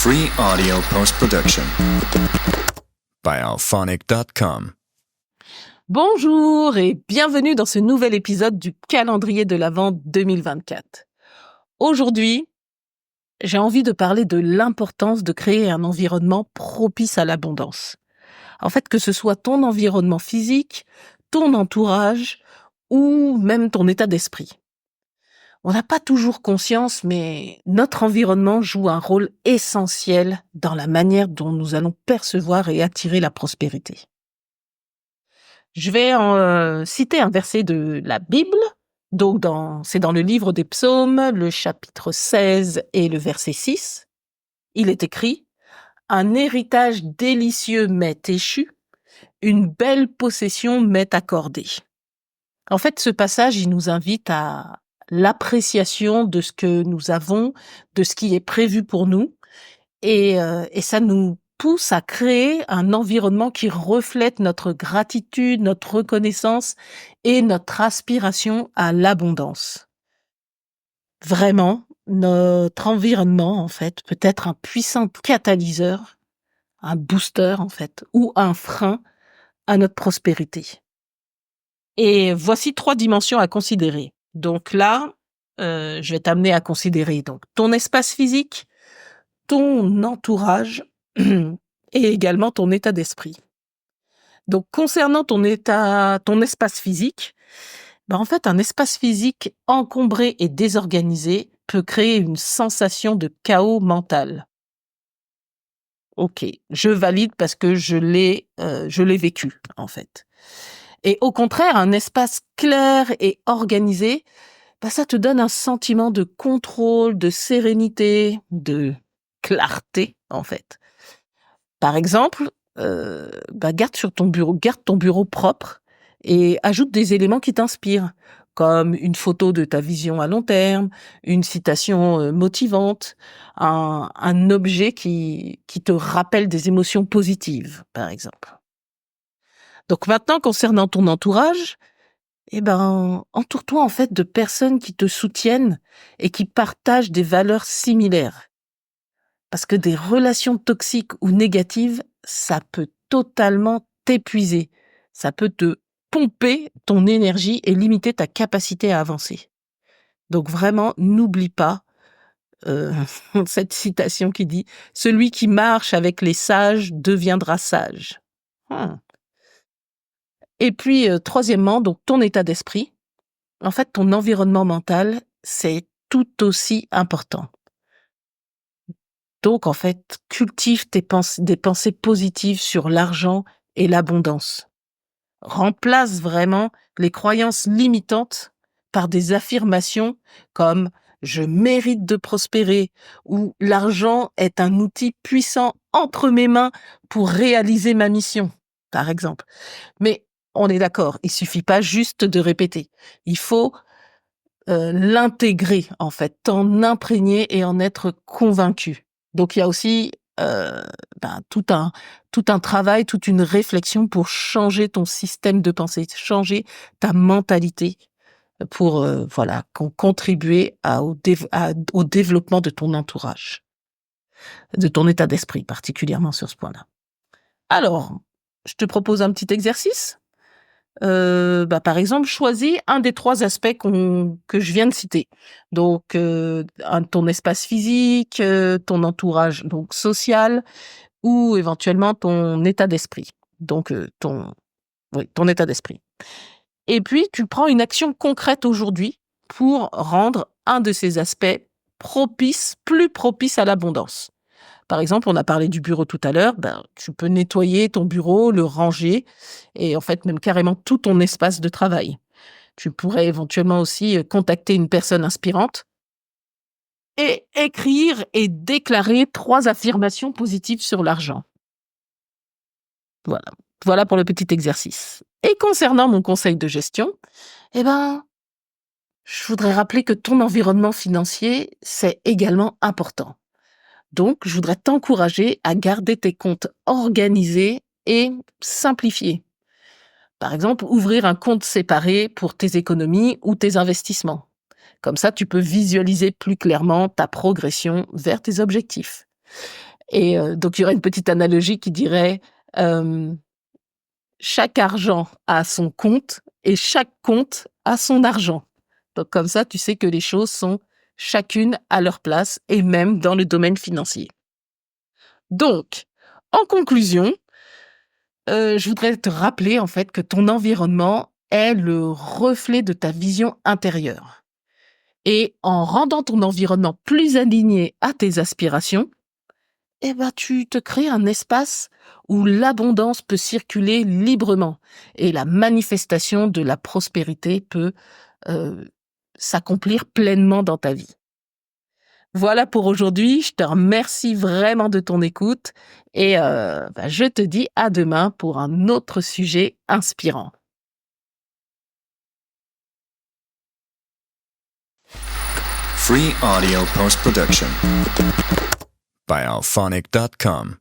Free audio post-production by alphonic.com. Bonjour et bienvenue dans ce nouvel épisode du calendrier de l'Avent 2024. Aujourd'hui, j'ai envie de parler de l'importance de créer un environnement propice à l'abondance. En fait, que ce soit ton environnement physique, ton entourage ou même ton état d'esprit. On n'a pas toujours conscience, mais notre environnement joue un rôle essentiel dans la manière dont nous allons percevoir et attirer la prospérité. Je vais citer un verset de la Bible, donc c'est dans le livre des Psaumes, le chapitre 16 et le verset 6. Il est écrit « Un héritage délicieux m'est échu, une belle possession m'est accordée ». En fait, ce passage, il nous invite à l'appréciation de ce que nous avons, de ce qui est prévu pour nous, et ça nous pousse à créer un environnement qui reflète notre gratitude, notre reconnaissance et notre aspiration à l'abondance. Vraiment, notre environnement, en fait, peut être un puissant catalyseur, un booster, en fait, ou un frein à notre prospérité. Et voici 3 dimensions à considérer. Donc là, je vais t'amener à considérer donc ton espace physique, ton entourage et également ton état d'esprit. Donc concernant ton espace physique, en fait, un espace physique encombré et désorganisé peut créer une sensation de chaos mental. Ok, je valide parce que je l'ai vécu en fait. Et au contraire, un espace clair et organisé, ça te donne un sentiment de contrôle, de sérénité, de clarté, en fait. Par exemple, garde ton bureau propre et ajoute des éléments qui t'inspirent, comme une photo de ta vision à long terme, une citation motivante, un objet qui te rappelle des émotions positives, par exemple. Donc maintenant, concernant ton entourage, entoure-toi en fait de personnes qui te soutiennent et qui partagent des valeurs similaires. Parce que des relations toxiques ou négatives, ça peut totalement t'épuiser. Ça peut te pomper ton énergie et limiter ta capacité à avancer. Donc vraiment, n'oublie pas cette citation qui dit « Celui qui marche avec les sages deviendra sage ». Et puis, troisièmement, donc ton état d'esprit. En fait, ton environnement mental, c'est tout aussi important. Donc, en fait, cultive des pensées positives sur l'argent et l'abondance. Remplace vraiment les croyances limitantes par des affirmations comme « je mérite de prospérer » ou « l'argent est un outil puissant entre mes mains pour réaliser ma mission », par exemple. Mais on est d'accord, il suffit pas juste de répéter. Il faut l'intégrer, en fait, t'en imprégner et en être convaincu. Donc, il y a aussi tout un travail, toute une réflexion pour changer ton système de pensée, changer ta mentalité pour contribuer au développement de ton entourage, de ton état d'esprit, particulièrement sur ce point-là. Alors, je te propose un petit exercice. Par exemple, choisis un des 3 aspects que je viens de citer. Donc, ton espace physique, ton entourage donc social ou éventuellement ton état d'esprit. Donc, ton état d'esprit. Et puis, tu prends une action concrète aujourd'hui pour rendre un de ces aspects plus propice à l'abondance. Par exemple, on a parlé du bureau tout à l'heure, tu peux nettoyer ton bureau, le ranger et en fait même carrément tout ton espace de travail. Tu pourrais éventuellement aussi contacter une personne inspirante et écrire et déclarer 3 affirmations positives sur l'argent. Voilà pour le petit exercice. Et concernant mon conseil de gestion, je voudrais rappeler que ton environnement financier, c'est également important. Donc, je voudrais t'encourager à garder tes comptes organisés et simplifiés. Par exemple, ouvrir un compte séparé pour tes économies ou tes investissements. Comme ça, tu peux visualiser plus clairement ta progression vers tes objectifs. Et donc, il y aurait une petite analogie qui dirait, chaque argent a son compte et chaque compte a son argent. Donc comme ça, tu sais que les choses sont chacune à leur place et même dans le domaine financier. Donc, en conclusion, je voudrais te rappeler en fait que ton environnement est le reflet de ta vision intérieure. Et en rendant ton environnement plus aligné à tes aspirations, eh ben, tu te crées un espace où l'abondance peut circuler librement et la manifestation de la prospérité peut euh, s'accomplir pleinement dans ta vie. Voilà pour aujourd'hui. Je te remercie vraiment de ton écoute et je te dis à demain pour un autre sujet inspirant. Free audio post-production by alphonic.com.